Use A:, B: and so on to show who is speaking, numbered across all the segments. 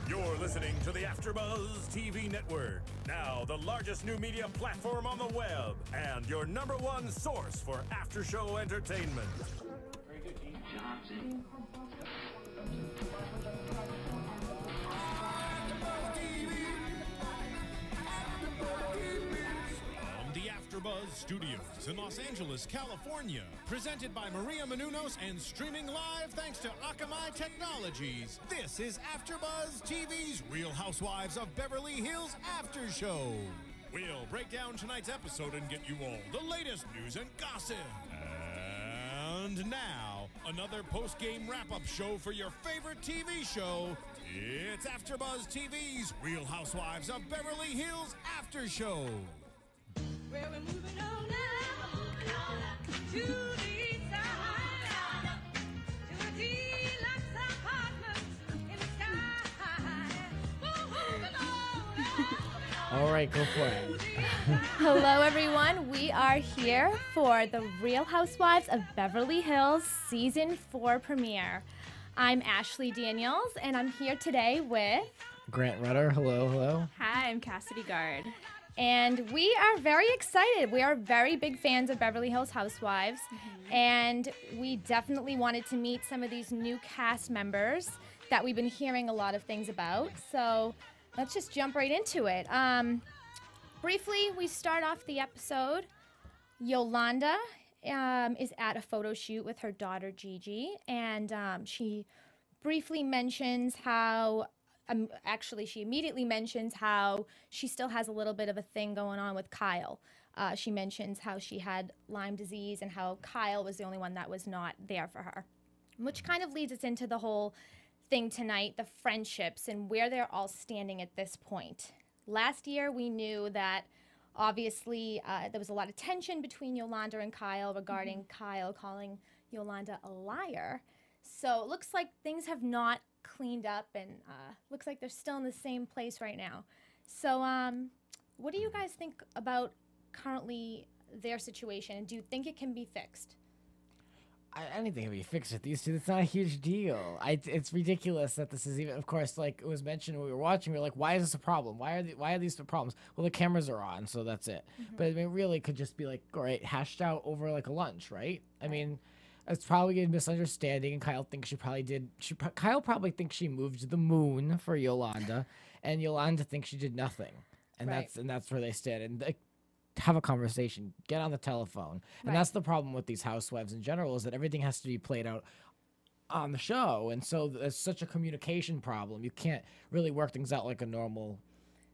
A: You're listening to the AfterBuzz TV network, now the largest new media platform on the web, and your #1 source for after-show entertainment.
B: Very good, Dean Johnson.
C: From the AfterBuzz Studios in Los Angeles, California, presented by Maria Menounos and streaming live thanks to Akamai Technologies. This is AfterBuzz TV's Real Housewives of Beverly Hills After Show. We'll break down tonight's episode and get you all the latest news and gossip. And now, another post-game wrap-up show for your favorite TV show. It's AfterBuzz TV's Real Housewives of Beverly Hills After Show.
D: Well, we're moving on now to the east side, to a deluxe apartment in the sky. Moving on.
E: All right, go for it.
F: Hello, everyone. We are here for the Real Housewives of Beverly Hills Season 4 premiere. I'm Ashley Daniels, and I'm here today with...
E: Grant Rutter, hello.
G: Hi, I'm Cassidy Gard.
F: And we are very excited. We are very big fans of Beverly Hills Housewives, and we definitely wanted to meet some of these new cast members that we've been hearing a lot of things about. So let's just jump right into it. Briefly, we start off the episode. Yolanda is at a photo shoot with her daughter Gigi, and she briefly mentions how... actually, she immediately mentions how she still has a little bit of a thing going on with Kyle. She mentions how she had Lyme disease and how Kyle was the only one that was not there for her, which kind of leads us into the whole thing tonight, the friendships and where they're all standing at this point. Last year, we knew that obviously there was a lot of tension between Yolanda and Kyle regarding Kyle calling Yolanda a liar. So it looks like things have not cleaned up, and looks like they're still in the same place right now. So what do you guys think about currently their situation, and do you think it can be fixed?
E: Anything can be fixed with these two. It's not a huge deal. It's ridiculous that this is even, of course, like it was mentioned when we were watching, we were like, why is this a problem? Why are these the problems? Well, the cameras are on, so that's it. But I mean, really it could just be like, all right, hashed out over like a lunch, right? I mean, it's probably a misunderstanding, and Kyle thinks Kyle probably thinks she moved to the moon for Yolanda, and Yolanda thinks she did nothing, and that's where they stand. And they have a conversation, get on the telephone, and that's the problem with these housewives in general, is that everything has to be played out on the show, and so there's such a communication problem. You can't really work things out like a normal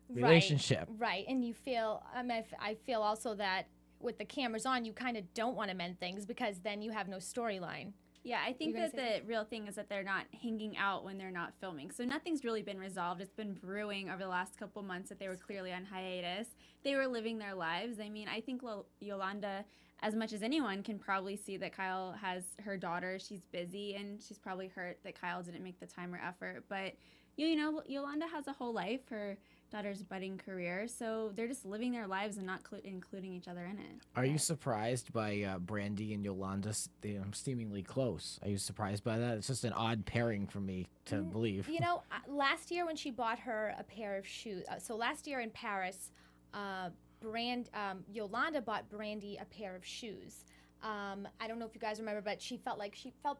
E: relationship.
F: Right, and you feel, I feel also that with the cameras on, you kind of don't want to mend things because then you have no storyline.
G: Yeah, I think that the real thing is that they're not hanging out when they're not filming. So nothing's really been resolved. It's been brewing over the last couple months that they were clearly on hiatus. They were living their lives. I mean, I think Yolanda, as much as anyone, can probably see that Kyle has her daughter. She's busy, and she's probably hurt that Kyle didn't make the time or effort. But, you know, Yolanda has a whole life. Her daughter's budding career, so they're just living their lives and not including each other in it.
E: Are you surprised by Brandy and Yolanda seemingly close? Are you surprised by that? It's just an odd pairing for me to believe.
F: You know, last year when she bought her a pair of shoes, so last year in Paris, Yolanda bought Brandy a pair of shoes. I don't know if you guys remember, but she felt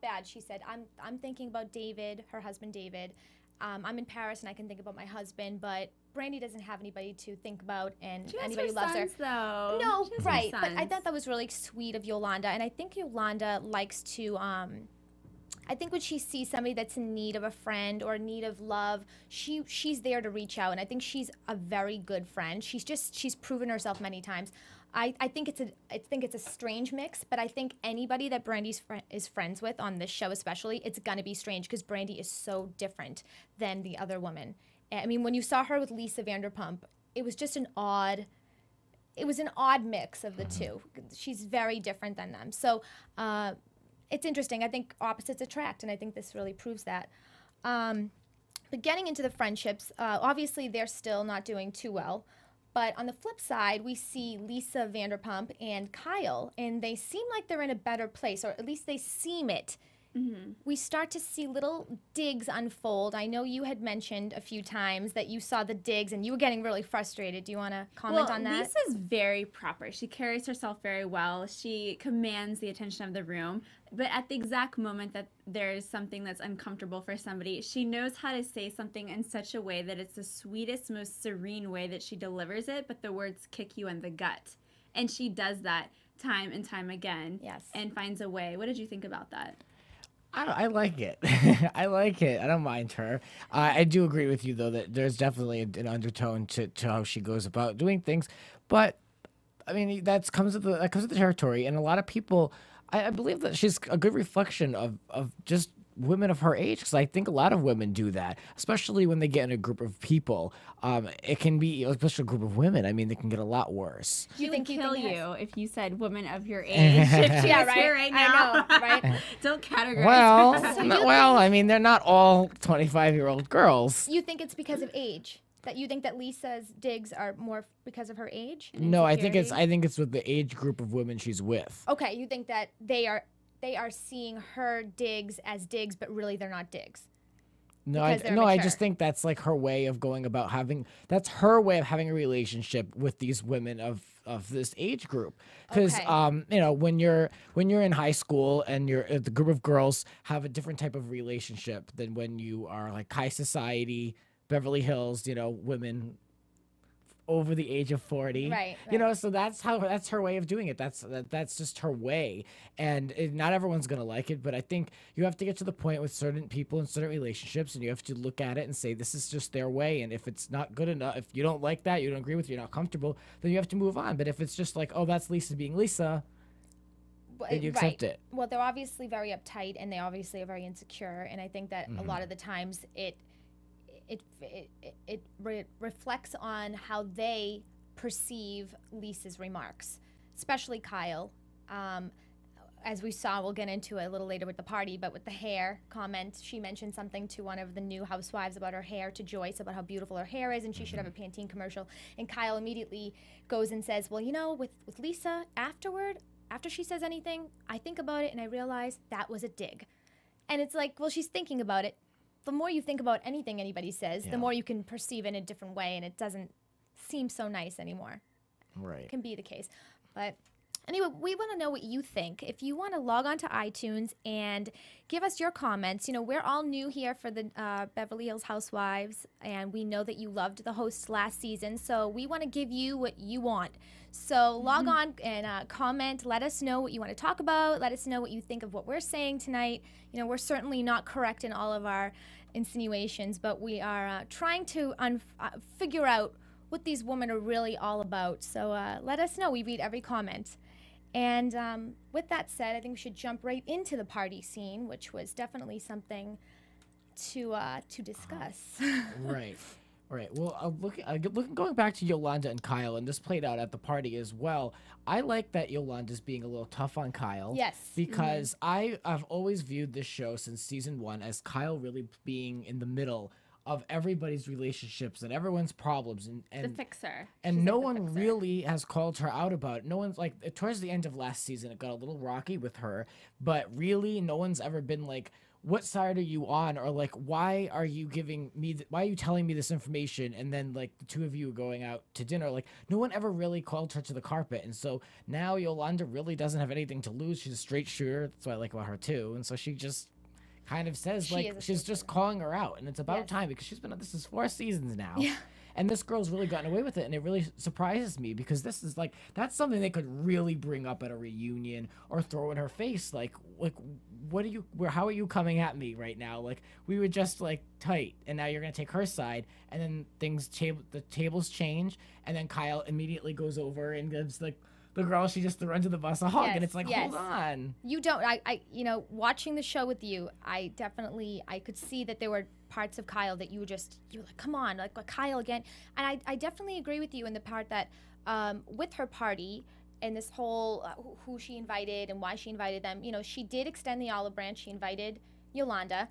F: bad. She said, I'm thinking about David, her husband David. I'm in Paris and I can think about my husband, but Brandy doesn't have anybody to think about, and anybody loves her.
G: Though.
F: No, right. But I thought that was really sweet of Yolanda, and I think Yolanda likes to. I think when she sees somebody that's in need of a friend or in need of love, she's there to reach out, and I think she's a very good friend. She's proven herself many times. I think it's a strange mix, but I think anybody that Brandy is friends with on this show especially, it's gonna be strange because Brandy is so different than the other woman. I mean, when you saw her with Lisa Vanderpump, it was just an odd mix of the two. She's very different than them. So it's interesting. I think opposites attract, and I think this really proves that. But getting into the friendships, obviously they're still not doing too well. But on the flip side, we see Lisa Vanderpump and Kyle, and they seem like they're in a better place, or at least they seem it we start to see little digs unfold. I know you had mentioned a few times that you saw the digs and you were getting really frustrated. Do you want to comment on that?
G: Lisa's very proper. She carries herself very well. She commands the attention of the room. But at the exact moment that there's something that's uncomfortable for somebody, she knows how to say something in such a way that it's the sweetest, most serene way that she delivers it, but the words kick you in the gut. And she does that time and time again.
F: Yes.
G: And finds a way. What did you think about that?
E: I like it. I like it. I don't mind her. I do agree with you, though, that there's definitely an undertone to how she goes about doing things. But, I mean, that comes with the territory. And a lot of people, I believe that she's a good reflection of just women of her age, because I think a lot of women do that, especially when they get in a group of people. It can be, especially a group of women, I mean, they can get a lot well.
G: She would kill you if you said women of your age. If she was here right now.
F: I know, right?
G: Don't categorize
F: So
E: I mean, they're not all 25-year-old girls.
F: You think it's because of age? That you think that Lisa's digs are more because of her age?
E: No, I think it's with the age group of women she's with.
F: Okay, you think that they are seeing her digs as digs, but really they're not digs.
E: No, I just think that's like her way of going about that's her way of having a relationship with these women of this age group. Because you know, when you're in high school and the group of girls have a different type of relationship than when you are like high society, Beverly Hills, you know, women over the age of 40,
F: right.
E: You know, so that's her way of doing it. That's just her way, and not everyone's gonna like it. But I think you have to get to the point with certain people in certain relationships, and you have to look at it and say this is just their way. And if it's not good enough, if you don't like that, you don't agree with it, you're not comfortable, then you have to move on. But if it's just like, oh, that's Lisa being Lisa, then you accept it.
F: Well, they're obviously very uptight, and they obviously are very insecure, and I think that a lot of the times it reflects on how they perceive Lisa's remarks, especially Kyle. As we saw, we'll get into it a little later with the party, but with the hair comment, she mentioned something to one of the new housewives about her hair, to Joyce, about how beautiful her hair is, and she should have a Pantene commercial. And Kyle immediately goes and says, well, you know, with Lisa, after she says anything, I think about it and I realize that was a dig. And it's like, well, she's thinking about it. The more you think about anything anybody says, the more you can perceive it in a different way, and it doesn't seem so nice anymore.
E: Right.
F: It can be the case. But anyway, we want to know what you think. If you want to log on to iTunes and give us your comments, you know, we're all new here for the Beverly Hills Housewives, and we know that you loved the hosts last season, so we want to give you what you want. So log on and comment. Let us know what you want to talk about. Let us know what you think of what we're saying tonight. You know, we're certainly not correct in all of our insinuations, but we are trying to figure out what these women are really all about. So let us know. We read every comment. And with that said, I think we should jump right into the party scene, which was definitely something to discuss.
E: Right. Right. Well, going back to Yolanda and Kyle, and this played out at the party as well. I like that Yolanda's being a little tough on Kyle.
F: Yes.
E: Because I've always viewed this show since season 1 as Kyle really being in the middle of everybody's relationships and everyone's problems, and
G: the fixer.
E: And
G: She's
E: no
G: like
E: one really has called her out about it. No one's like, towards the end of last season, it got a little rocky with her, but really no one's ever been like, what side are you on? Or like, why are you why are you telling me this information? And then like the two of you going out to dinner, like no one ever really called her to the carpet. And so now Yolanda really doesn't have anything to lose. She's a straight shooter. That's what I like about her too. And so she just kind of says she's just calling her out. And it's about time, because she's been on this is 4 seasons now. Yeah. And this girl's really gotten away with it, and it really surprises me, because this is like, that's something they could really bring up at a reunion or throw in her face. Like how are you coming at me right now? Like, we were just like tight, and now you're gonna take her side, and then the tables change, and then Kyle immediately goes over and gives like the girl she just threw under the bus a hug, and it's like, hold on.
F: You don't. I you know, watching the show with you, I could see that there were parts of Kyle that you were like, come on, like Kyle again. And I definitely agree with you in the part that with her party and this whole who she invited and why she invited them, you know, she did extend the olive branch. She invited Yolanda.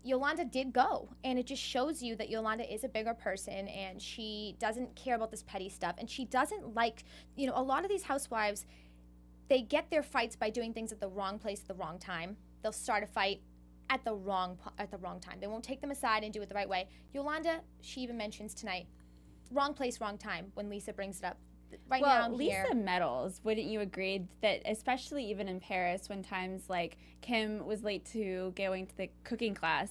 F: Yolanda did go, and it just shows you that Yolanda is a bigger person, and she doesn't care about this petty stuff, and she doesn't like, a lot of these housewives, they get their fights by doing things at the wrong place at the wrong time. they'll start a fight at the wrong time. They won't take them aside and do it the right way. Yolanda, she even mentions tonight, wrong place, wrong time when Lisa brings it up. Right now, I'm
G: Lisa
F: here.
G: meddles. Wouldn't you agree that, especially even in Paris, when times like Kim was late to going to the cooking class,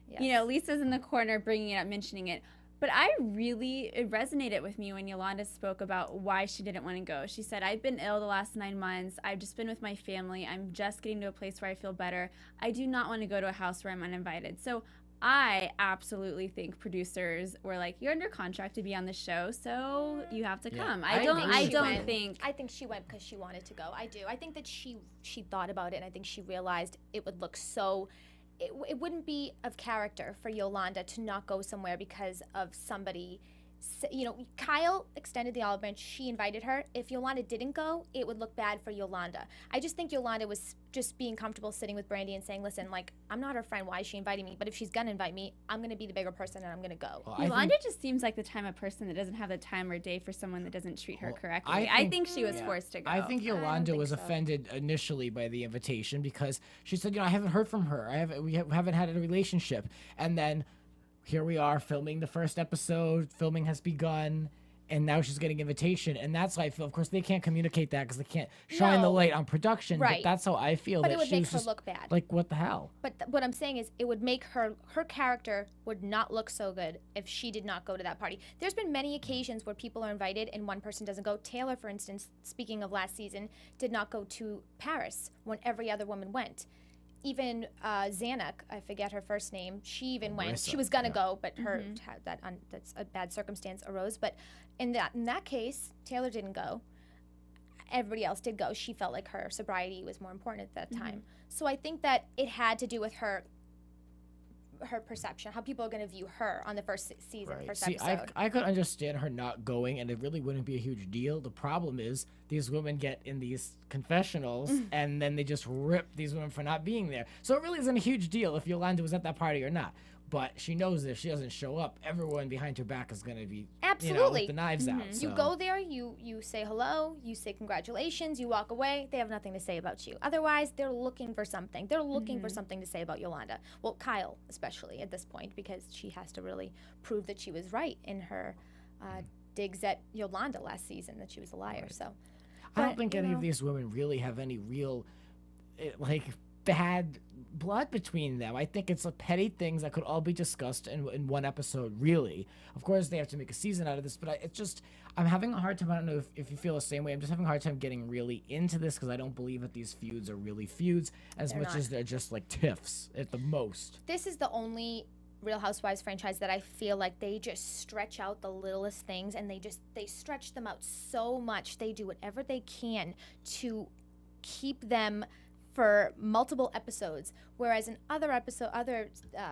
F: Yes.
G: you know, Lisa's in the corner bringing it up, mentioning it. But it resonated with me when Yolanda spoke about why she didn't want to go. She said, I've been ill the last 9 months. I've just been with my family. I'm just getting to a place where I feel better. I do not want to go to a house where I'm uninvited. So I absolutely think producers were like, you're under contract to be on the show, so you have to come. I
F: think she went because she wanted to go. I do. I think that she thought about it, and I think she realized it would look so. It wouldn't be of character for Yolanda to not go somewhere because of somebody. You know, Kyle extended the olive branch. She invited her. If Yolanda didn't go, it would look bad for Yolanda. I just think Yolanda was just being comfortable sitting with Brandy and saying, listen, like, I'm not her friend. Why is she inviting me? But if she's going to invite me, I'm going to be the bigger person and I'm going to go.
E: Well,
G: Yolanda just seems like the type of person that doesn't have the time or day for someone that doesn't treat her correctly. I think she was forced to go.
E: I think Yolanda was offended initially by the invitation because she said, you know, I haven't heard from her. We haven't had a relationship. And then here we are filming the first episode. Filming has begun. And now she's getting invitation. And that's how I feel. Of course, they can't communicate that because they can't shine the light on production.
F: Right.
E: But that's how I feel.
F: But
E: that
F: it would
E: she
F: make
E: was
F: her
E: just
F: look bad.
E: Like, what the hell?
F: But what I'm saying is it would make her character would not look so good if she did not go to that party. There's been many occasions where people are invited and one person doesn't go. Taylor, for instance, speaking of last season, did not go to Paris when every other woman went. Even Zanuck, I forget her first name, she even went.
E: Marissa,
F: She was gonna go, but that's a bad circumstance arose. But in that case, Taylor didn't go. Everybody else did go. She felt like her sobriety was more important at that time. So I think that it had to do with her perception, how people are going to view her on the first season, first episode.
E: I could understand her not going, and it really wouldn't be a huge deal. The problem is these women get in these confessionals, and then they just rip these women for not being there. So it really isn't a huge deal if Yolanda was at that party or not. But she knows that if she doesn't show up, everyone behind her back is going to be
F: Absolutely.
E: with the knives out. So.
F: You go there, you say hello, you say congratulations, you walk away. They have nothing to say about you. Otherwise, they're looking for something. They're looking for something to say about Yolanda. Well, Kyle, especially at this point, because she has to really prove that she was right in her digs at Yolanda last season, that she was a liar.
E: Right.
F: So,
E: I don't think any of these women really have any real, bad blood between them. I think it's petty things that could all be discussed in one episode, really. Of course, they have to make a season out of this, but I'm having a hard time. I don't know if you feel the same way. I'm just having a hard time getting really into this because I don't believe that these feuds are really feuds as much as they're just like tiffs at the most.
F: This is the only Real Housewives franchise that I feel like they just stretch out the littlest things, and they stretch them out so much. They do whatever they can to keep them for multiple episodes, whereas in other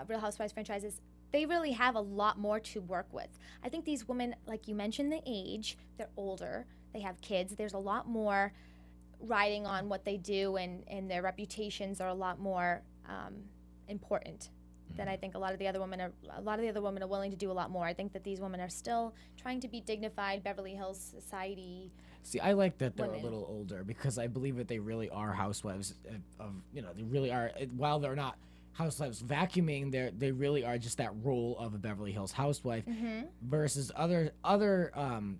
F: Real Housewives franchises, they really have a lot more to work with. I think these women, like you mentioned, the age, they're older, they have kids, there's a lot more riding on what they do, and their reputations are a lot more important than I think a lot of the other women are willing to do a lot more. I think that these women are still trying to be dignified Beverly Hills society.
E: See, I like that they're
F: women.
E: a little older because I believe that they really are housewives they really are. While they're not housewives vacuuming, they really are just that role of a Beverly Hills housewife. Versus other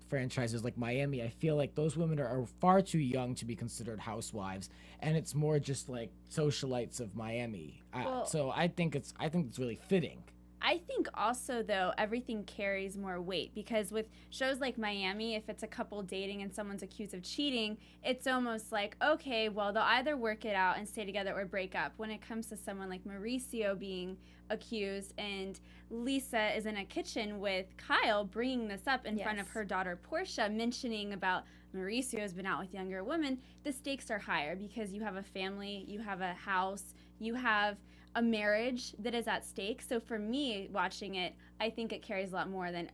E: franchises like Miami, I feel like those women are far too young to be considered housewives, and it's more just like socialites of Miami. So I think it's really fitting.
G: I think also, though, everything carries more weight because with shows like Miami, if it's a couple dating and someone's accused of cheating, it's almost like, okay, well, they'll either work it out and stay together or break up. When it comes to someone like Mauricio being accused and Lisa is in a kitchen with Kyle bringing this up in front of her daughter Portia, mentioning about Mauricio has been out with younger women, the stakes are higher because you have a family, you have a house, you have a marriage that is at stake. So for me watching it, I think it carries a lot more than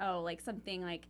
G: something like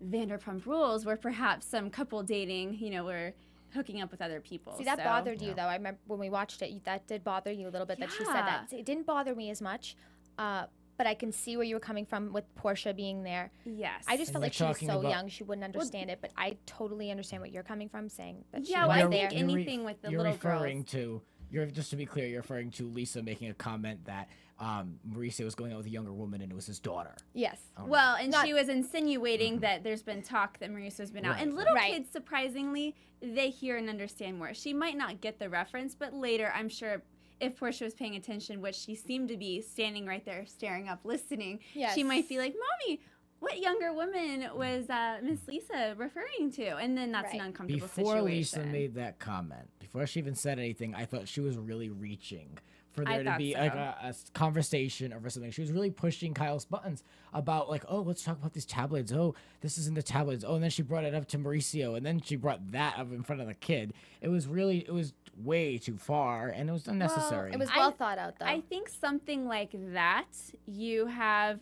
G: Vanderpump Rules, where perhaps some couple dating, were hooking up with other people.
F: See, that bothered you though. I remember when we watched it, that did bother you a little bit that she said that. It didn't bother me as much, but I can see where you were coming from with Portia being there.
G: Yes.
F: I just
E: And
F: felt
E: we're
F: like she was
E: talking
F: so
E: about-
F: young, she wouldn't understand it, but I totally understand what you're coming from, saying that she
G: Yeah,
F: was
G: well, I
F: there.
G: think anything with the
E: you're
G: little
E: referring
G: girls.
E: to You're just to be clear, you're referring to Lisa making a comment that Mauricio was going out with a younger woman and it was his daughter.
F: Yes.
G: Well, and she was insinuating that there's been talk that Mauricio's been out.
E: Right,
G: And little
F: right.
G: kids, surprisingly, they hear and understand more. She might not get the reference, but later, I'm sure if Portia was paying attention, which she seemed to be standing right there, staring up, listening,
F: Yes.
G: she might be like, Mommy, what younger woman was Miss Lisa referring to? And then that's an
F: Right.
G: uncomfortable
E: Before
G: situation.
E: Lisa made that comment, before she even said anything, I thought she was really reaching for
G: I
E: there to
G: thought
E: be
G: so.
E: like a conversation over something. She was really pushing Kyle's buttons about like, oh, let's talk about these tabloids. Oh, this is in the tabloids. Oh, and then she brought it up to Mauricio, and then she brought that up in front of the kid. It was way too far, and it was unnecessary.
F: It was well thought out, though.
G: I think something like that, you have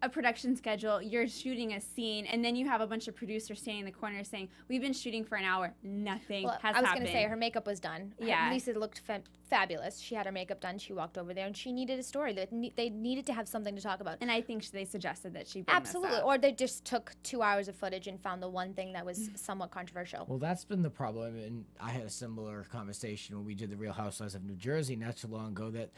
G: a production schedule, you're shooting a scene, and then you have a bunch of producers standing in the corner saying, we've been shooting for an hour, nothing has
F: I was
G: happened.
F: going to say her makeup was done.
G: Yeah.
F: Lisa looked fabulous. She had her makeup done. She walked over there, and she needed a story. They needed to have something to talk about.
G: And I think they suggested that she bring
F: Absolutely.
G: this up.
F: Or they just took 2 hours of footage and found the one thing that was somewhat controversial.
E: Well, that's been the problem, and I had a similar conversation when we did the Real Housewives of New Jersey not too long ago. That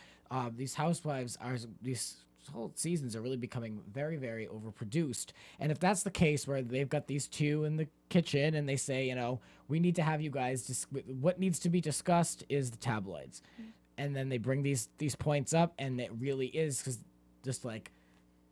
E: these housewives are these whole seasons are really becoming very, very overproduced. And if that's the case, where they've got these two in the kitchen and they say, you know, we need to have you guys what needs to be discussed is the tabloids, and then they bring these points up, and it really is just like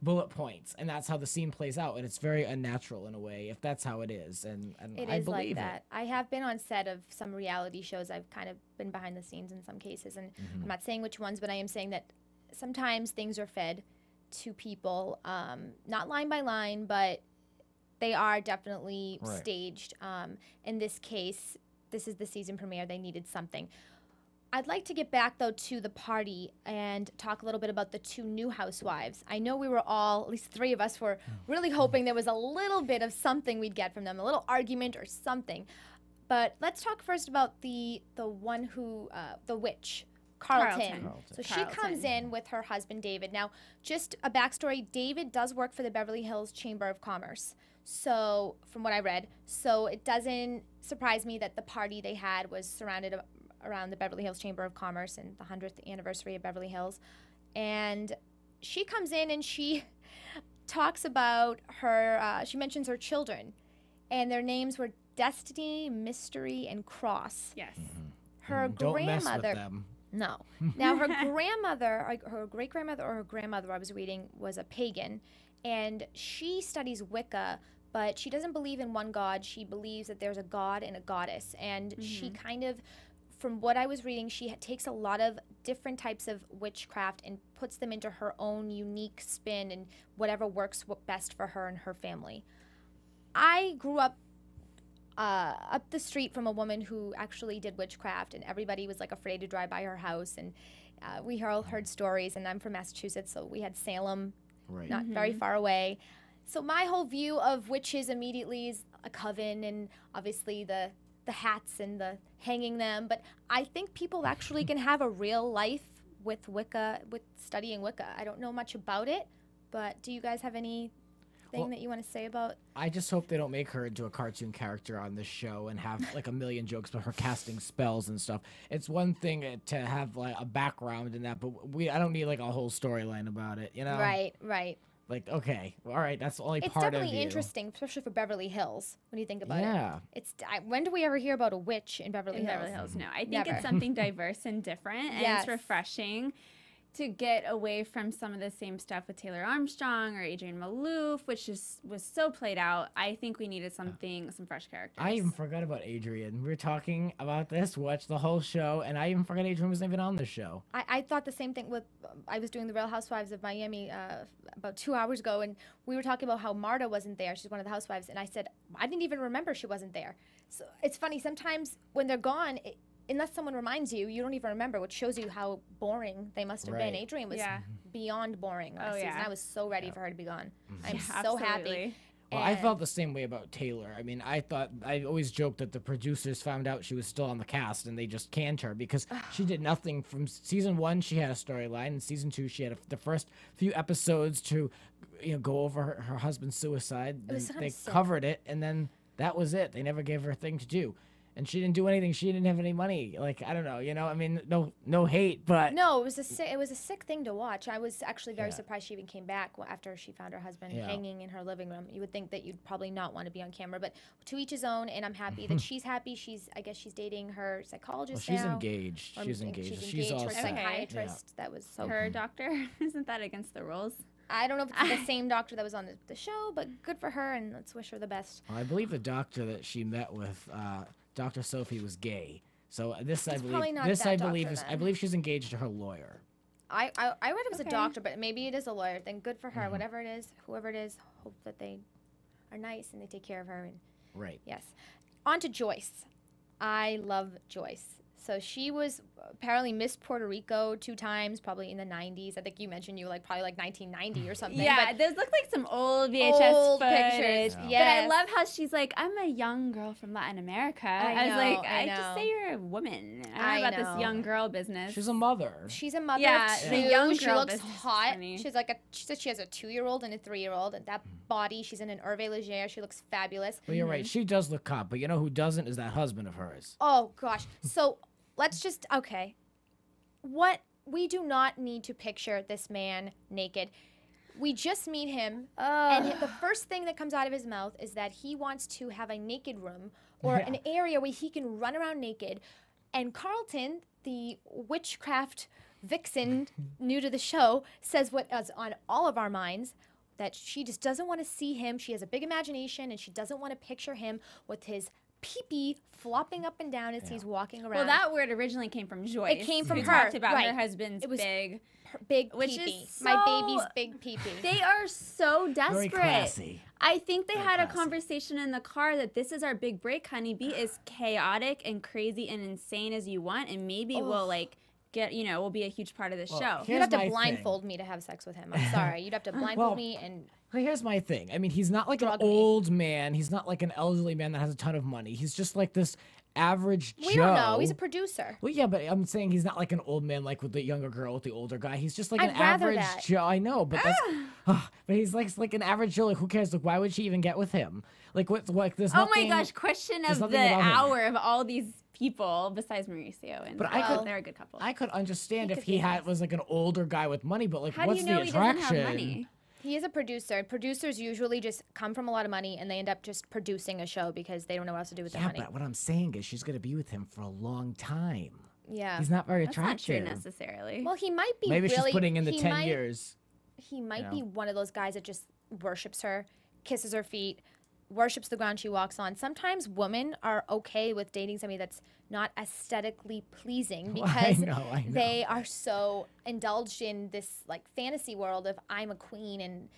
E: bullet points, and that's how the scene plays out, and it's very unnatural in a way if that's how it is, and
F: It
E: I
F: is
E: believe
F: like that. I have been on set of some reality shows. I've kind of been behind the scenes in some cases, and I'm not saying which ones, but I am saying that sometimes things are fed to people, not line by line, but they are definitely
E: Right.
F: staged. In this case, this is the season premiere. They needed something. I'd like to get back, though, to the party and talk a little bit about the two new housewives. I know we were all, at least 3 of us, were really hoping there was a little bit of something we'd get from them, a little argument or something. But let's talk first about the one who, the witch, Carlton. So she comes in with her husband, David. Now, just a backstory, David does work for the Beverly Hills Chamber of Commerce. So, from what I read, so it doesn't surprise me that the party they had was surrounded around the Beverly Hills Chamber of Commerce and the 100th anniversary of Beverly Hills. And she comes in and she talks about her, she mentions her children. And their names were Destiny, Mystery, and Cross.
G: Yes.
F: Her
E: Don't mess with
F: grandmother.
E: them.
F: No. Now, her grandmother, her great-grandmother or her grandmother, I was reading, was a pagan. And she studies Wicca, but she doesn't believe in one god. She believes that there's a god and a goddess. And she kind of, from what I was reading, she takes a lot of different types of witchcraft and puts them into her own unique spin and whatever works best for her and her family. I grew up the street from a woman who actually did witchcraft, and everybody was like afraid to drive by her house, and we all heard stories. And I'm from Massachusetts, so we had Salem,
E: Right.
F: not very far away. So my whole view of witches immediately is a coven, and obviously the hats and the hanging them. But I think people actually can have a real life with Wicca, with studying Wicca. I don't know much about it, but do you guys have anything that you want to say about?
E: I just hope they don't make her into a cartoon character on this show and have like a million jokes about her casting spells and stuff. It's one thing to have like a background in that, but I don't need like a whole storyline about it, you know?
F: Right.
E: Like, okay, all right, that's only
F: It's
E: part of
F: definitely
E: you.
F: interesting, especially for Beverly Hills, when you think about it.
E: Yeah.
F: When do we ever hear about a witch in Beverly Hills?
G: Beverly Hills, no. I think
F: Never.
G: it's something diverse and different, and
F: Yes.
G: it's refreshing to get away from some of the same stuff with Taylor Armstrong or Adrienne Maloof, which was so played out. I think we needed some fresh characters.
E: I even forgot about Adrienne. We were talking about this, watched the whole show, and I even forgot Adrienne was even on the show.
F: I thought the same thing with, I was doing the Real Housewives of Miami about 2 hours ago, and we were talking about how Marta wasn't there. She's one of the housewives, and I said, I didn't even remember she wasn't there. So it's funny, sometimes when they're gone, unless someone reminds you, you don't even remember, which shows you how boring they must have been.
E: Right.
F: Adrienne was
G: Yeah.
F: beyond boring last season. I was so ready for her to be gone. I'm
G: Yeah,
F: so happy.
G: absolutely.
E: Well, I felt the same way about Taylor. I mean, I always joked that the producers found out she was still on the cast and they just canned her because she did nothing from season 1. She had a storyline, and season 2 she had the first few episodes to, go over her husband's suicide.
F: It was
E: And
F: kind
E: they
F: of sick.
E: covered it, and then that was it. They never gave her a thing to do. and she didn't do anything. She didn't have any money. Like, I don't know, you know. I mean, no hate, but
F: No, it was a sick thing to watch. I was actually very surprised she even came back after she found her husband hanging in her living room. You would think that you'd probably not want to be on camera, but to each his own. And I'm happy that she's happy. I guess she's dating her psychologist
E: she's
F: now.
E: engaged.
F: Or
E: She's engaged.
F: She's
E: all
F: her
E: set.
F: psychiatrist. That was so.
G: Her doctor? Isn't that against the rules?
F: I don't know if it's the same doctor that was on the show, but good for her, and let's wish her the best.
E: Well, I believe the doctor that she met with, Dr. Sophie, was gay. So this, I
F: probably
E: believe,
F: not
E: this
F: that
E: I believe
F: doctor,
E: is,
F: then.
E: I believe she's engaged to her lawyer.
F: I read it was a
G: Okay.
F: doctor, but maybe it is a lawyer. Then good for her. Whatever it is, whoever it is, hope that they are nice and they take care of her. And
E: Right.
F: yes, on to Joyce. I love Joyce. So she was apparently Miss Puerto Rico 2 times, probably in the 90s. I think you mentioned probably like 1990 or something.
G: Yeah,
F: but
G: those look like some old VHS
F: old
G: footage.
F: pictures.
E: Yeah.
G: But I
F: Yes.
G: love how she's like, I'm a young girl from Latin America. I was
F: know,
G: like,
F: I
G: I just
F: know.
G: say you're a woman. I
F: I
G: don't know about
F: know.
G: this young girl business.
E: She's a mother.
F: She's a mother
G: Yeah,
F: of 2.
G: the young
F: She
G: girl
F: looks
G: business is
F: hot.
G: funny.
F: She's like she said she has a 2-year-old and a 3-year-old, and that body. She's in an Hervé Leger. She looks fabulous.
E: Well, you're right. She does look hot, but you know who doesn't is that husband of hers.
F: Oh gosh. So let's just what we do not need to picture this man naked. We just meet him, and the first thing that comes out of his mouth is that he wants to have a naked room or an area where he can run around naked. And Carlton, the witchcraft vixen new to the show, says what is on all of our minds, that she just doesn't want to see him. She has a big imagination, and she doesn't want to picture him with his pee-pee flopping up and down as he's walking around.
G: Well, that word originally came from Joyce.
F: It came from
G: who
F: her,
G: talked about
F: right.
G: her husband's
F: It was
G: big.
F: Her big
G: Which
F: pee-pee.
G: is
F: My baby's
G: so-
F: big pee-pee.
G: They are so desperate.
E: Very classy.
G: I think they
E: Very
G: had a
E: classy.
G: conversation in the car that this is our big break, honey. Be as chaotic and crazy and insane as you want, and maybe we'll we'll be a huge part of the
E: Well,
G: show.
E: here's
F: You'd have to
E: my thing.
F: blindfold me to have sex with him. I'm sorry. You'd have to blindfold
E: Well,
F: me and
E: Well, here's my thing. I mean, he's not like
F: Drug
E: an
F: me.
E: old man. He's not like an elderly man that has a ton of money. He's just like this average
F: we
E: Joe.
F: don't know. He's a producer.
E: Well, yeah, but I'm saying he's not like an old man, like with the younger girl with the older guy. He's just like
F: I'd
E: an
F: rather
E: average
F: that.
E: Joe. I know, but that's, but he's like an average Joe. Like, who cares? Like, why would she even get with him? Like, what? Like, there's
G: Oh
E: nothing.
G: my gosh, question
E: there's
G: of the
E: nothing about him.
G: hour of all these people besides Mauricio. And
E: But I could-
G: they're a good couple.
E: I could understand if
F: could
E: he
F: be
E: had was like an older guy with money, but like,
G: How do
E: what's
G: you know
E: the
G: he
E: attraction?
G: doesn't have money?
F: He is a producer. Producers usually just come from a lot of money and they end up just producing a show because they don't know what else to do with their
E: Yeah,
F: money.
E: but what I'm saying is she's gonna be with him for a long time.
F: Yeah.
E: He's not very
G: That's not true
E: attractive.
G: necessarily.
F: Well, he might be
E: Maybe
F: really,
E: she's putting in the
F: he
E: 10
F: might-
E: years.
F: He might
E: know.
F: be one of those guys that just worships her, kisses her feet, worships the ground she walks on. Sometimes women are okay with dating somebody that's not aesthetically pleasing
E: Well, I
F: because
E: know.
F: they are so indulged in this like fantasy world of I'm a queen and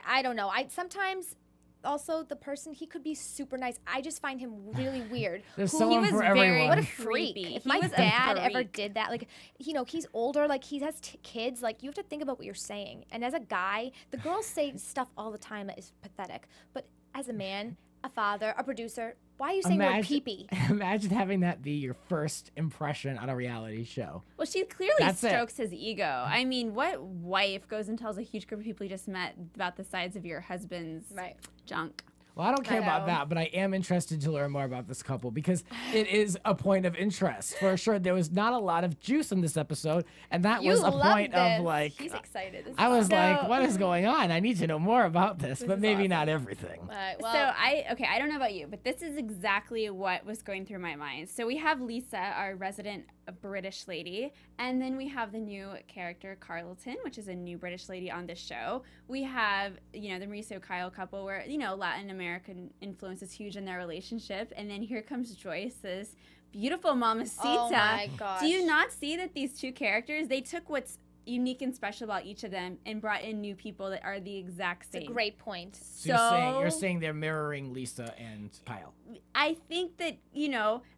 F: I don't know. I sometimes also the person, he could be super nice. I just find him really weird.
E: There's
F: Who-
E: someone
G: was
E: for
G: very
E: everyone.
F: what a freak.
G: creepy.
F: If
G: He
F: my
G: was a
F: dad ever
G: freak.
F: did that, like, he's older, like, he has kids, like, you have to think about what you're saying. And as a guy, the girls say stuff all the time that is pathetic. But as a man, a father, a producer, why are you saying the word pee-pee?
E: Imagine having that be your first impression on a reality show.
G: Well, she clearly
E: That's it.
G: strokes his ego. I mean, what wife goes and tells a huge group of people you just met about the sides of your husband's
F: Right.
G: junk?
E: Well, I don't care about
F: know.
E: that, but I am interested to learn more about this couple because it is a point of interest. For sure, there was not a lot of juice in this episode, and that was a point of like,
F: He's excited. This
E: I was
F: is
E: like,
G: So-
E: what is going on? I need to know more about this, but
F: is
E: maybe
F: awesome.
E: not everything.
F: well,
G: So I don't know about you, but this is exactly what was going through my mind. So we have Lisa, our resident British lady, and then we have the new character Carlton, which is a new British lady on the show. We have, the Mauricio Kyle couple where, Latin American influence is huge in their relationship. And then here comes Joyce, this beautiful mamacita.
F: Oh my gosh.
G: Do you not see that these two characters, they took what's unique and special about each of them and brought in new people that are the exact same.
F: it's a great point.
E: So you're saying they're mirroring Lisa and Kyle.
G: I think that,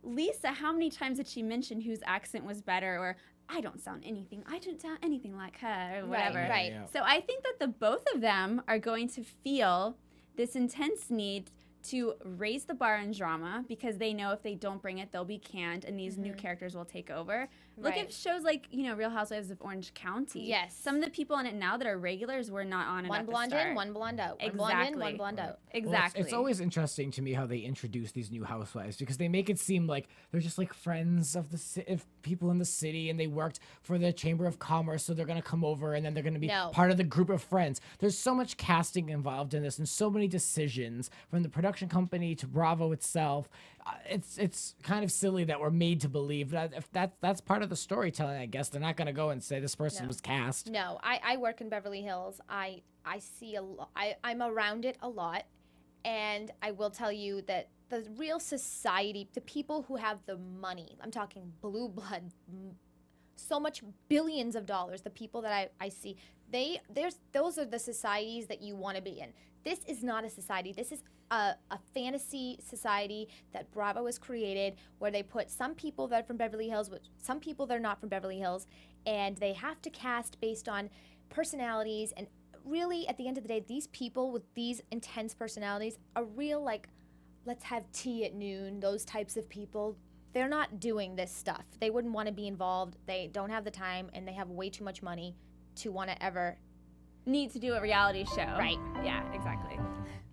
G: Lisa, how many times did she mention whose accent was better, or I don't sound anything like her, or whatever.
F: Right.
E: Yeah.
G: So I think that the both of them are going to feel this intense need to raise the bar in drama because they know if they don't bring it, they'll be canned and these new characters will take over. Look
F: Right.
G: at shows like, Real Housewives of Orange County.
F: Yes.
G: Some of the people on it now that are regulars were not on it
F: One
G: at the
F: blonde
G: start.
F: in, one blonde out. One
G: Exactly.
F: blonde in, one blonde out.
E: Well,
G: Exactly.
E: it's always interesting to me how they introduce these new housewives because they make it seem like they're just like friends of of people in the city and they worked for the Chamber of Commerce, so they're gonna come over and then they're gonna be
F: No.
E: part of the group of friends. There's so much casting involved in this and so many decisions from the production company to Bravo itself. It's kind of silly that we're made to believe that if that's part of the storytelling. I guess they're not gonna go and say this person was cast.
F: No, I work in Beverly Hills. I see a lot. I'm around it a lot, and I will tell you that the real society, the people who have the money, I'm talking blue blood, so much billions of dollars, the people that I see, those are the societies that you want to be in. This is not a society. This is a fantasy society that Bravo has created where they put some people that are from Beverly Hills with some people that are not from Beverly Hills, and they have to cast based on personalities. And really, at the end of the day, these people with these intense personalities are real, like, let's have tea at noon, those types of people. They're not doing this stuff. They wouldn't want to be involved. They don't have the time, and they have way too much money to want to ever.
G: need to do a reality show.
F: Right.
G: Yeah, exactly.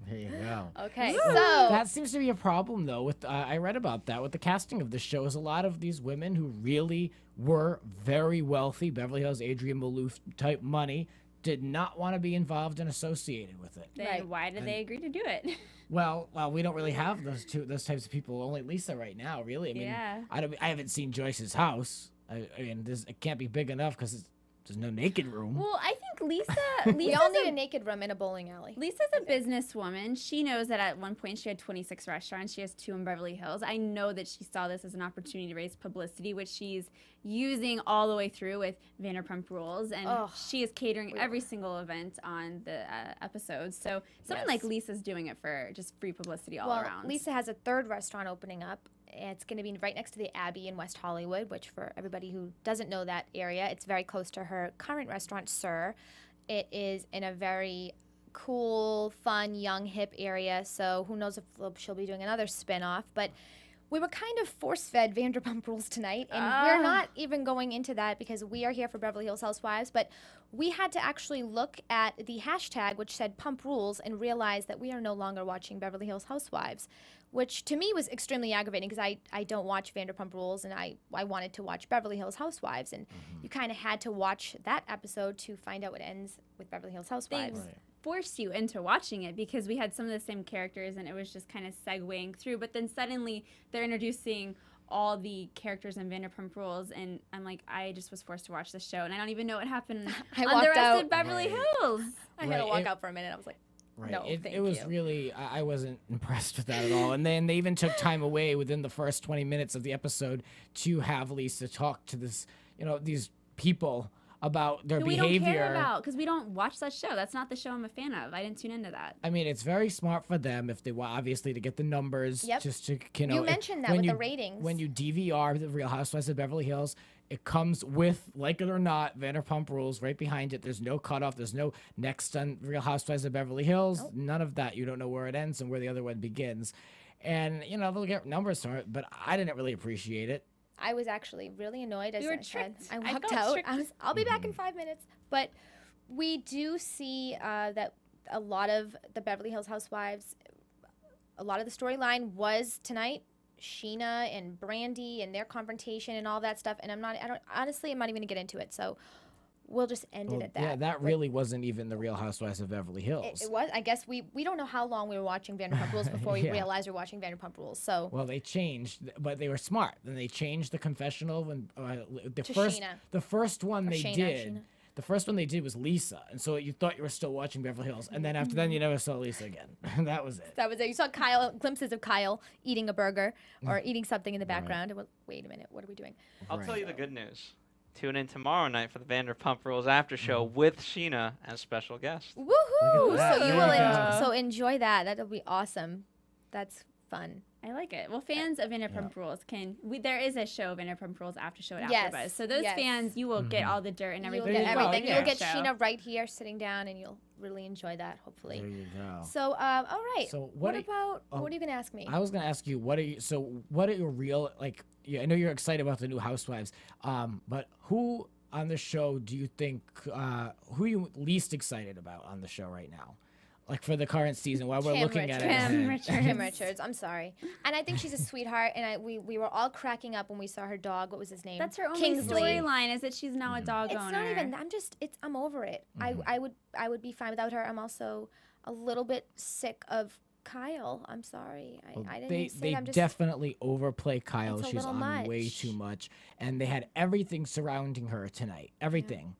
E: There you go.
F: Okay,
E: So
F: so
E: that seems to be a problem, though. With I read about that with the casting of the show. Is a lot of these women who really were very wealthy, Beverly Hills, Adrienne Maloof type money, did not want to be involved and associated with it.
G: Then
F: Right.
G: why did they agree to do it?
E: Well, we don't really have those types of people. Only Lisa right now, really. I mean,
G: Yeah.
E: I haven't seen Joyce's house. I mean, it can't be big enough because there's no naked room.
G: Well, I think Lisa.
F: we all need a naked room in a bowling alley.
G: Lisa's a businesswoman. She knows that at one point she had 26 restaurants. She has 2 in Beverly Hills. I know that she saw this as an opportunity to raise publicity, which she's using all the way through with Vanderpump Rules. And
F: Ugh.
G: she is catering every single event on the episodes. So someone
F: Yes.
G: like Lisa's doing it for just free publicity all
F: Well,
G: around.
F: Lisa has a third restaurant opening up. It's going to be right next to the Abbey in West Hollywood, which for everybody who doesn't know that area, it's very close to her current restaurant, Sir. It is in a very cool, fun, young, hip area, so who knows if she'll be doing another spin-off. But we were kind of force-fed Vanderpump Rules tonight, and we're not even going into that because we are here for Beverly Hills Housewives, but we had to actually look at the hashtag which said Pump Rules and realize that we are no longer watching Beverly Hills Housewives, which to me was extremely aggravating because I don't watch Vanderpump Rules, and I wanted to watch Beverly Hills Housewives, and you kind of had to watch that episode to find out what ends with Beverly Hills Housewives.
G: Forced you into watching it because we had some of the same characters and it was just kind of segueing through. But then suddenly they're introducing all the characters in Vanderpump Rules, and I'm like, I just was forced to watch this show, and I don't even know what happened
F: I
G: on the
F: walked
G: rest
F: out.
G: of Beverly Hills.
F: I had to
E: Right,
F: walk
E: it-
F: out for a minute. I was like,
E: Right.
F: no,
E: it
F: thank
E: was
F: you.
E: really, I wasn't impressed with that at all. And then they even took time away within the first 20 minutes of the episode to have Lisa talk to these people about their
G: Who we
E: behavior.
G: don't care about because we don't watch that show. That's not the show I'm a fan of. I didn't tune into that.
E: I mean, it's very smart for them if they want, obviously, to get the numbers.
F: Yep.
E: Just to, you know.
F: You mentioned that
E: when
F: with
E: you-
F: the ratings.
E: When you DVR the Real Housewives of Beverly Hills, it comes with, like it or not, Vanderpump Rules right behind it. There's no cutoff. There's no next on Real Housewives of Beverly Hills. None of that. You don't know where it ends and where the other one begins. And, they'll get numbers from it, but I didn't really appreciate it.
F: I was actually really annoyed as
G: You were
F: I said.
G: tricked.
F: I
G: I
F: walked
G: felt
F: out.
G: tricked.
F: I'll be back in 5 minutes. But we do see that a lot of the Beverly Hills Housewives, a lot of the storyline was tonight, Sheena and Brandy and their confrontation and all that stuff. And I'm not even going to get into it. So we'll just end it at that.
E: Yeah, that
F: But
E: really wasn't even the Real Housewives of Beverly Hills.
F: it was. I guess we don't know how long we were watching Vanderpump Rules before we
E: Yeah.
F: realized we were watching Vanderpump Rules. So
E: Well, they changed, but they were smart. Then they changed the confessional when the
F: To
E: first
F: Sheena.
E: the first one
F: Or
E: they
F: Shayna,
E: did.
F: Sheena.
E: The first one they did was Lisa, and so you thought you were still watching Beverly Hills, and then after then you never saw Lisa again. That was it.
F: that was it. You saw glimpses of Kyle eating a burger or eating something in the background. And wait a minute, what are we doing?
B: I'll tell you the good news. Tune in tomorrow night for the Vanderpump Rules after show with Sheena as special guest.
F: Woohoo!
E: that.
F: So you
E: There
F: will
E: you go.
F: so enjoy that. That'll be awesome. That's fun.
G: I like it. Well, fans of Vanderpump Rules there is a show, Vanderpump Rules after show at
F: Yes,
G: AfterBuzz. So those
F: yes.
G: fans, you will get all the dirt and
F: You'll
G: everything.
F: get
E: you go,
F: everything.
E: yeah.
F: You'll get
G: Show.
F: Sheena right here sitting down, and you'll really enjoy that. Hopefully.
E: There you go.
F: So, all right.
E: So
F: what
E: what
F: about? What are you gonna ask me?
E: I was gonna ask you what are your real like? Yeah, I know you're excited about the new Housewives. But who on the show do you think who are you least excited about on the show right now? Like for the current season, while we're
F: Kim
E: looking at it.
G: Kim
E: ahead.
G: Richards.
F: Kim Richards. I'm sorry, and I think she's a sweetheart. And we were all cracking up when we saw her dog. What was his name?
G: That's her only
F: Kingsley.
G: storyline is that she's now a dog
F: It's
G: owner.
F: not even. I'm over it. I would be fine without her. I'm also a little bit sick of Kyle. I'm sorry. I didn't mean to say
E: They
F: that. I'm just
E: definitely overplay Kyle.
F: It's a
E: She's
F: little
E: on way
F: much.
E: too much, and they had everything surrounding her tonight. Everything.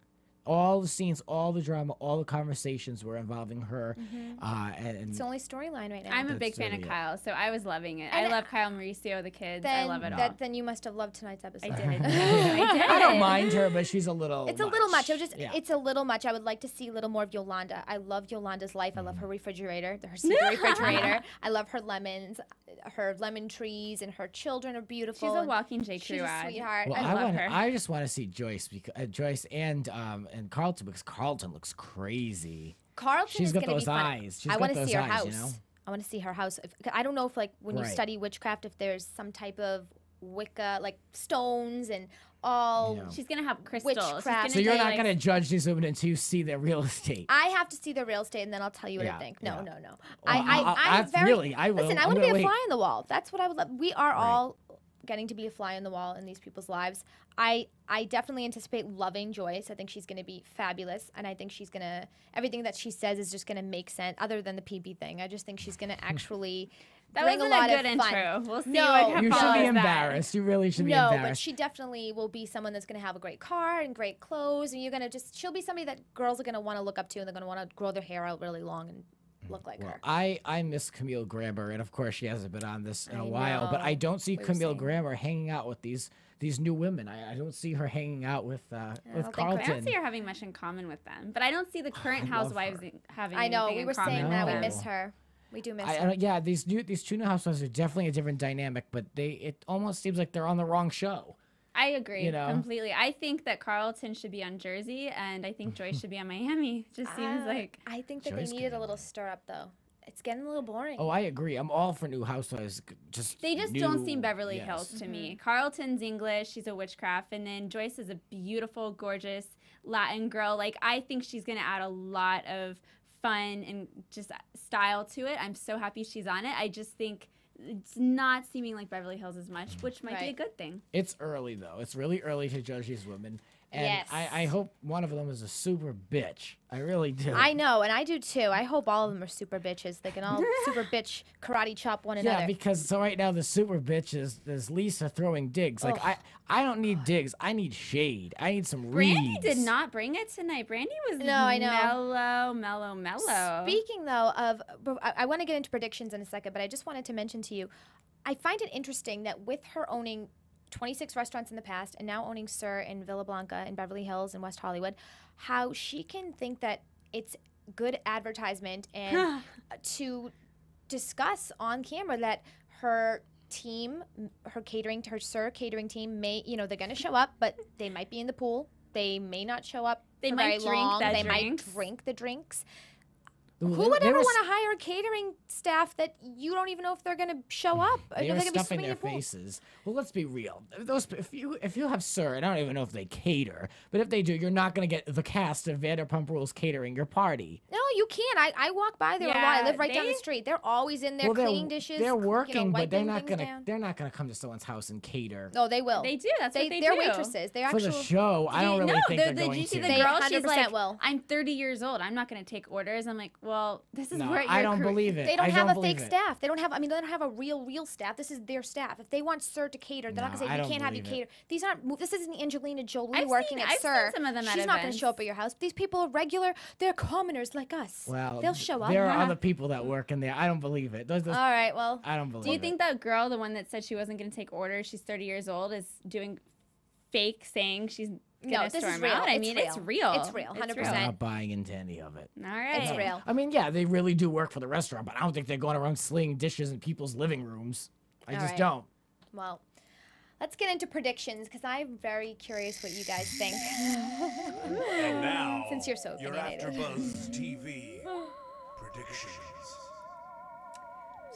E: All the scenes, all the drama, all the conversations were involving her. And
F: it's the only storyline right now.
G: I'm a
E: That's
G: big fan of
E: really it.
G: Kyle, so I was loving it.
F: And
G: I love Kyle Mauricio, the kids.
F: then,
G: I love it all.
F: Then you must have loved tonight's episode.
G: I did.
E: I don't mind her, but she's a little.
F: It's a little much.
E: Yeah.
F: It's a little much. I would like to see a little more of Yolanda. I love Yolanda's life. I love her refrigerator, her secret refrigerator. I love her lemons, her lemon trees, and her children are beautiful.
G: She's a
F: and
G: walking J.
F: She's
G: Crew
F: a
G: ad.
F: sweetheart.
E: Well,
F: I love her.
E: I just want to see Joyce, because Joyce and Carlton, because Carlton looks crazy.
F: Carlton
E: She's
F: is
E: got
F: going to
E: those
F: be fun.
E: eyes. She's
F: I
E: got
F: want to
E: those
F: see her
E: eyes,
F: house.
E: you know?
F: I want to see her house. I don't know if, like, when you
E: Right.
F: study witchcraft, if there's some type of Wicca, like stones and all.
E: Yeah.
G: She's gonna have crystals. She's
F: Witchcraft.
G: gonna
E: So you're
G: do,
E: not
G: like,
E: going to judge these women until you see their real estate.
F: I have to see the real estate, and then I'll tell you what
E: Yeah,
F: I think. No.
E: Well,
F: I'm very.
E: really, I will.
F: Listen, I
E: I'm
F: want to be
E: gonna
F: a
E: wait.
F: fly on the wall. That's what I would love. We are
E: Right.
F: all getting to be a fly on the wall in these people's lives. I definitely anticipate loving Joyce. I think she's going to be fabulous, and I think she's going to everything that she says is just going to make sense. Other than the PB thing, I just think she's going to actually
G: That
F: bring
G: wasn't
F: a lot
G: a good
F: of fun.
G: intro. We'll see
F: No,
G: what
E: You
F: No.
E: should
G: follows
E: be
G: that.
E: embarrassed. You really should be
F: No, but
E: embarrassed.
F: she definitely will be someone that's going to have a great car and great clothes, and you're going to she'll be somebody that girls are going to want to look up to, and they're going to want to grow their hair out really long and look like
E: Well,
F: her.
E: I miss Camille Grammer, and of course she hasn't been on this in a
F: I
E: while. But I
F: know.
E: don't see
F: What you're
E: Camille
F: saying.
E: Grammer hanging out with these new women. I don't see her hanging out with
F: don't think
G: I
E: Carlton.
G: don't see her having much in common with them, but I don't see the current
E: I love
G: housewives
E: her.
G: having.
F: I know.
G: anything
F: We
G: in
F: were
G: common
F: saying
G: with
F: that. We
E: No.
F: miss her. We do miss
E: I
F: her.
E: don't, yeah, these two new housewives are definitely a different dynamic, but it almost seems like they're on the wrong show.
G: I agree
E: You know?
G: completely. I think that Carlton should be on Jersey, and I think Joyce should be on Miami. Just seems like
F: I think that
E: Joyce
F: they
E: could
F: needed
E: be
F: a little
E: on.
F: stir up, though. It's getting a little boring.
E: Oh, I agree. I'm all for new housewives.
G: they just don't
E: new-
G: seem Beverly
E: yes.
G: Hills to me. Carlton's English, she's a witchcraft, and then Joyce is a beautiful, gorgeous Latin girl. Like I think she's gonna add a lot of fun and just style to it. I'm so happy she's on it. I just think it's not seeming like Beverly Hills as much, which might be a
F: Right.
G: good thing.
E: It's early though. It's really early to judge these women. And
F: Yes.
E: I hope one of them is a super bitch. I really do.
F: I know, and I do too. I hope all of them are super bitches. They can all super bitch karate chop one another.
E: Yeah, because so right now the super bitch is Lisa throwing digs. Like
F: Ugh.
E: I don't need digs. I need shade. I need some
G: Brandy
E: reads.
G: did not bring it tonight. Brandy was
F: No, I know.
G: mellow.
F: Speaking though of, I want to get into predictions in a second, but I just wanted to mention to you, I find it interesting that with her owning 26 restaurants in the past and now owning Sir in Villa Blanca in Beverly Hills and West Hollywood, how she can think that it's good advertisement and to discuss on camera that her team, her Sir catering team may, they're going to show up, but they might be in the pool. They may not show up.
G: They
F: for
G: might
F: very
G: drink
F: long.
G: the
F: They
G: drinks.
F: might drink the drinks.
E: Ooh,
F: Who would
E: they
F: ever
E: were
F: want to hire a catering staff that you don't even know if they're going to show up?
E: They
F: if
E: were
F: they're gonna be
E: stuffing
F: swimming
E: their
F: in the pool?
E: faces. Well, let's be real. If you have Sir, and I don't even know if they cater, but if they do, you're not going to get the cast of Vanderpump Rules catering your party.
F: No, you can't. I walk by there a lot. I
G: Yeah,
F: live right down the
G: they-
F: street. They're always in there
E: Well,
F: cleaning dishes.
E: They're working, but they're
F: wiping
E: not
F: things
E: gonna
F: down.
E: they're not gonna come to someone's house and cater.
F: No, they will.
G: They do. That's what they
F: They're
G: do.
F: waitresses. They're
E: For
F: actual.
E: the show, I don't really think they're
G: did
E: going
G: you see
E: to.
G: the
F: They
G: girl? She's
F: 100%
G: like,
F: will.
G: I'm 30 years old. I'm not going to take orders. I'm like, well, this is
E: No,
G: what
E: I
G: your
E: don't believe it.
F: They don't
E: I
F: have
E: don't
F: a fake
E: believe it.
F: staff. They don't have. They don't have a real staff. This is their staff. If they want Sir to cater, they're not
E: No,
F: gonna
E: I
F: say we
E: don't
F: can't have you
E: believe it.
F: cater. These aren't. This isn't Angelina Jolie
G: I've
F: working
G: seen-
F: at
G: I've seen
F: Sir.
G: some of them at
F: She's not gonna
G: events.
F: show up at your house. These people are regular. They're commoners like us.
E: Well,
F: they'll show up.
E: There are other people that work in there. I don't believe it. Those,
F: All right. Well,
E: I don't believe
G: Do you
E: it.
G: think that girl, the one that said she wasn't going to take orders, she's 30 years old, is doing fake saying she's going
F: no,
G: to
F: this
G: storm
F: is real.
G: out? I mean, it's real.
F: It's real. 100%.
E: I'm not buying into any of it.
G: All right.
F: It's real.
E: I mean, yeah, they really do work for the restaurant, but I don't think they're going around slinging dishes in people's living rooms. I
F: All
E: just
F: right.
E: don't.
F: Well, let's get into predictions because I'm very curious what you guys think.
A: And now,
F: Since you're so
A: your
F: opinionated.
A: AfterBuzz TV predictions.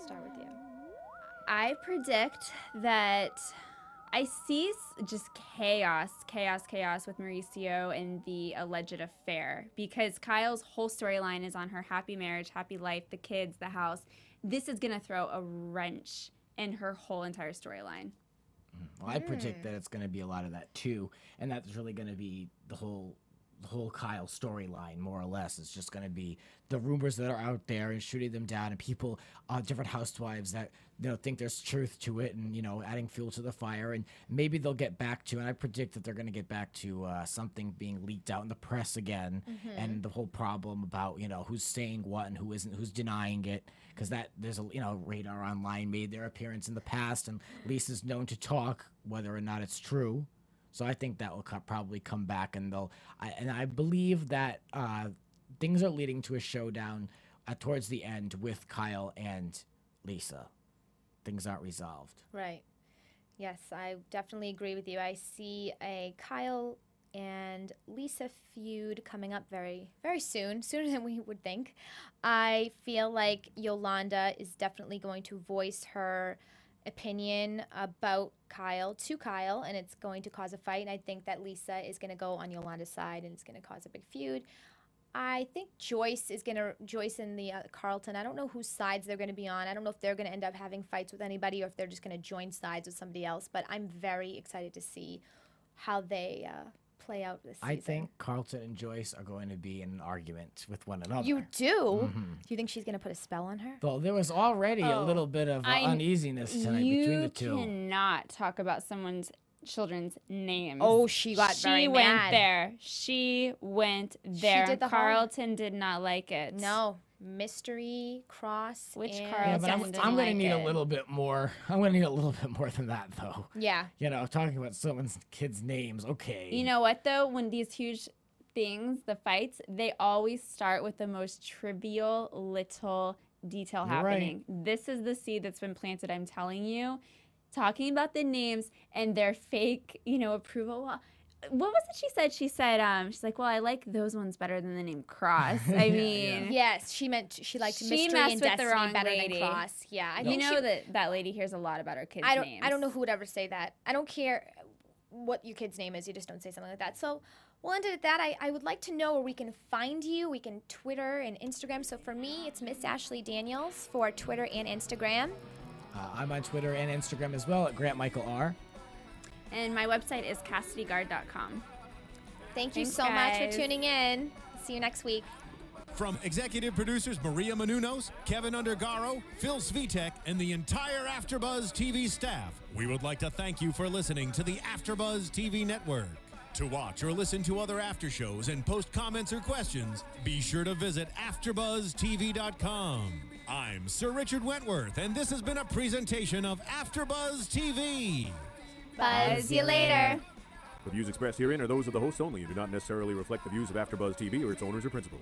F: Start with you.
G: I predict that I see just chaos with Mauricio and the alleged affair because Kyle's whole storyline is on her happy marriage, happy life, the kids, the house. This is going to throw a wrench in her whole entire storyline.
E: Well, I predict that it's going to be a lot of that too, and that's really going to be the whole Kyle storyline, more or less. It's just going to be the rumors that are out there and shooting them down, and people, different housewives that think there's truth to it, and adding fuel to the fire, and maybe they'll get back to. And I predict that they're going to get back to something being leaked out in the press again, and the whole problem about who's saying what and who isn't, who's denying it, because that there's a Radar Online made their appearance in the past, and Lisa's known to talk whether or not it's true. So I think that will probably come back, and I believe that things are leading to a showdown towards the end with Kyle and Lisa. Things aren't resolved.
F: Right. Yes, I definitely agree with you. I see a Kyle and Lisa feud coming up very, very soon, sooner than we would think. I feel like Yolanda is definitely going to voice her opinion about Kyle to Kyle, and it's going to cause a fight. And I think that Lisa is going to go on Yolanda's side, and it's going to cause a big feud. I think Joyce and the Carlton, I don't know whose sides they're going to be on. I don't know if they're going to end up having fights with anybody or if they're just going to join sides with somebody else, but I'm very excited to see how they play out this season.
E: I think Carlton and Joyce are going to be in an argument with one another.
F: You do? Do you think she's going to put a spell on her?
E: Well, there was already a little bit of uneasiness tonight between the two.
G: You cannot talk about someone's children's names.
F: Oh, she got very mad.
G: She went there.
F: She did the
G: Carlton did not like it.
F: No. Mystery, Cross,
G: Which
F: and
G: Carlton
E: but I'm going to need a little bit more. I'm going to need a little bit more than that, though.
F: Yeah.
E: Talking about someone's kids' names, okay.
G: You know what, though? When these huge things, the fights, they always start with the most trivial little detail happening. Right. This is the seed that's been planted, I'm telling you. Talking about the names and their fake, approval. What was it she said? She said, she's like, well, I like those ones better than the name Cross. I mean.
F: Yes, she liked Mystery and Destiny better than Cross. Yeah. I think
G: that lady hears a lot about her kids' names.
F: I don't know who would ever say that. I don't care what your kid's name is. You just don't say something like that. So we'll end it at that. I would like to know where we can find you. We can Twitter and Instagram. So for me, it's Miss Ashley Daniels for Twitter and Instagram.
E: I'm on Twitter and Instagram as well at Grant Michael R.
G: And my website is CassidyGard.com.
F: Thank you so much for tuning in. See you next week.
C: From executive producers Maria Menounos, Kevin Undergaro, Phil Svitek, and the entire AfterBuzz TV staff, we would like to thank you for listening to the AfterBuzz TV network. To watch or listen to other after shows and post comments or questions, be sure to visit AfterBuzzTV.com. I'm Sir Richard Wentworth, and this has been a presentation of AfterBuzz TV.
F: Buzz you later.
H: The views expressed herein are those of the hosts only and do not necessarily reflect the views of AfterBuzz TV or its owners or principals.